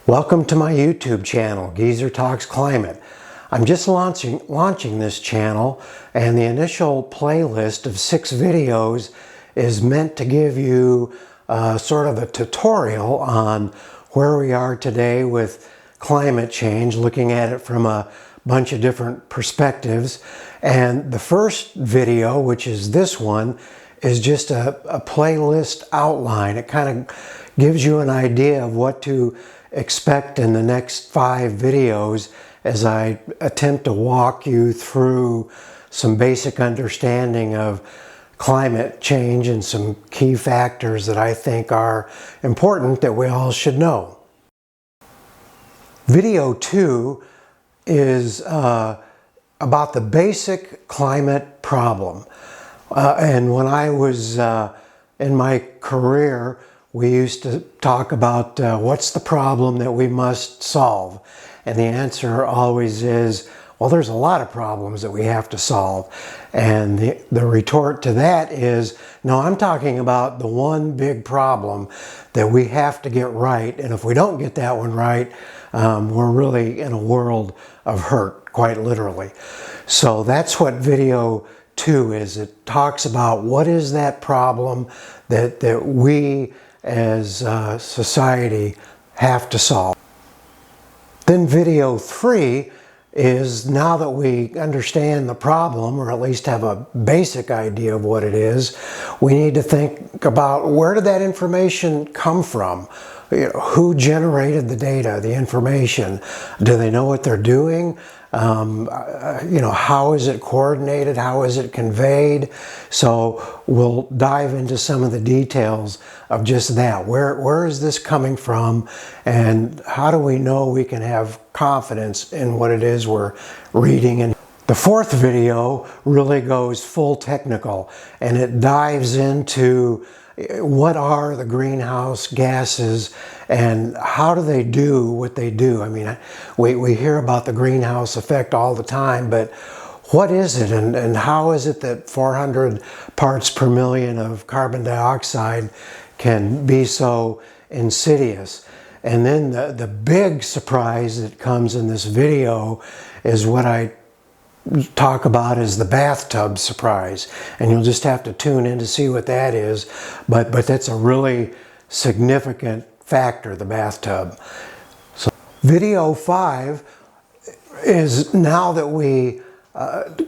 Welcome to my YouTube channel, Geezer Talks Climate. I'm just launching this channel, and the initial playlist of 6 videos is meant to give you sort of a tutorial on where we are today with climate change, looking at it from a bunch of different perspectives. And the first video, which is this one, is just a playlist outline. It kind of gives you an idea of what to expect in the next 5 videos as I attempt to walk you through some basic understanding of climate change and some key factors that I think are important that we all should know. Video 2 is about the basic climate problem. And when I was in my career, we used to talk about what's the problem that we must solve. And the answer always is, well, there's a lot of problems that we have to solve. And the retort to that is, no, I'm talking about the one big problem that we have to get right. And if we don't get that one right, we're really in a world of hurt, quite literally. So that's what video 2 is. It talks about what is that problem that we as a society have to solve. Then video 3 is, now that we understand the problem, or at least have a basic idea of what it is, we need to think about, where did that information come from? Who generated the data, the information? Do they know what they're doing? How is it coordinated? How is it conveyed? So we'll dive into some of the details of just that. Where is this coming from? And how do we know we can have confidence in what it is we're reading? And the 4th video really goes full technical, and it dives into what are the greenhouse gases and how do they do what they do. I mean, we hear about the greenhouse effect all the time, but what is it, and how is it that 400 parts per million of carbon dioxide can be so insidious? And then the big surprise that comes in this video is what I talk about as the bathtub surprise, and you'll just have to tune in to see what that is, but that's a really significant factor, the bathtub. So video 5 is, now that we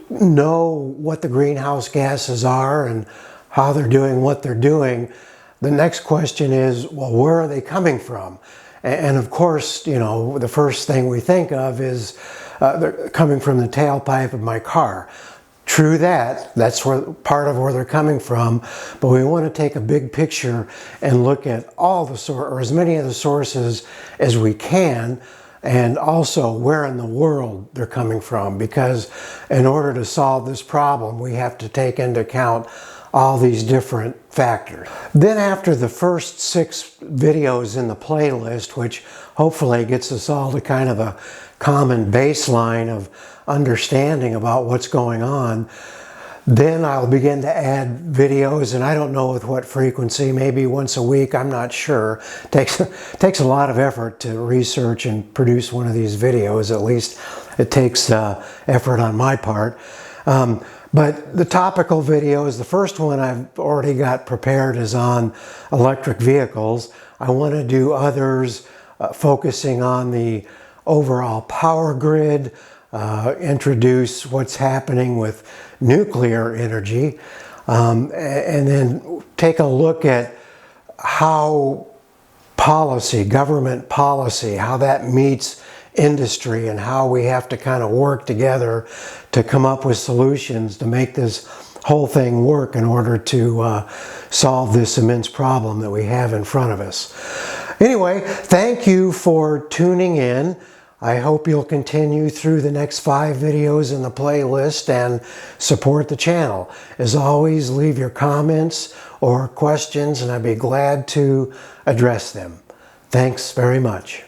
know what the greenhouse gases are and how they're doing what they're doing, the next question is, well, where are they coming from? And of course, the first thing we think of is they're coming from the tailpipe of my car. True that, that's part of where they're coming from, but we want to take a big picture and look at all the or as many of the sources as we can, and also where in the world they're coming from, because in order to solve this problem, we have to take into account all these different factors. Then after the first 6 videos in the playlist, which hopefully gets us all to kind of a common baseline of understanding about what's going on, then I'll begin to add videos, and I don't know with what frequency, maybe once a week, I'm not sure. Takes a lot of effort to research and produce one of these videos. At least it takes effort on my part. But the topical videos, the first one I've already got prepared is on electric vehicles. I want to do others focusing on the overall power grid, introduce what's happening with nuclear energy, and then take a look at how policy, government policy, how that meets industry, and how we have to kind of work together to come up with solutions to make this whole thing work in order to solve this immense problem that we have in front of us. Anyway, thank you for tuning in. I hope you'll continue through the next 5 videos in the playlist and support the channel. As always, leave your comments or questions, and I'd be glad to address them. Thanks very much.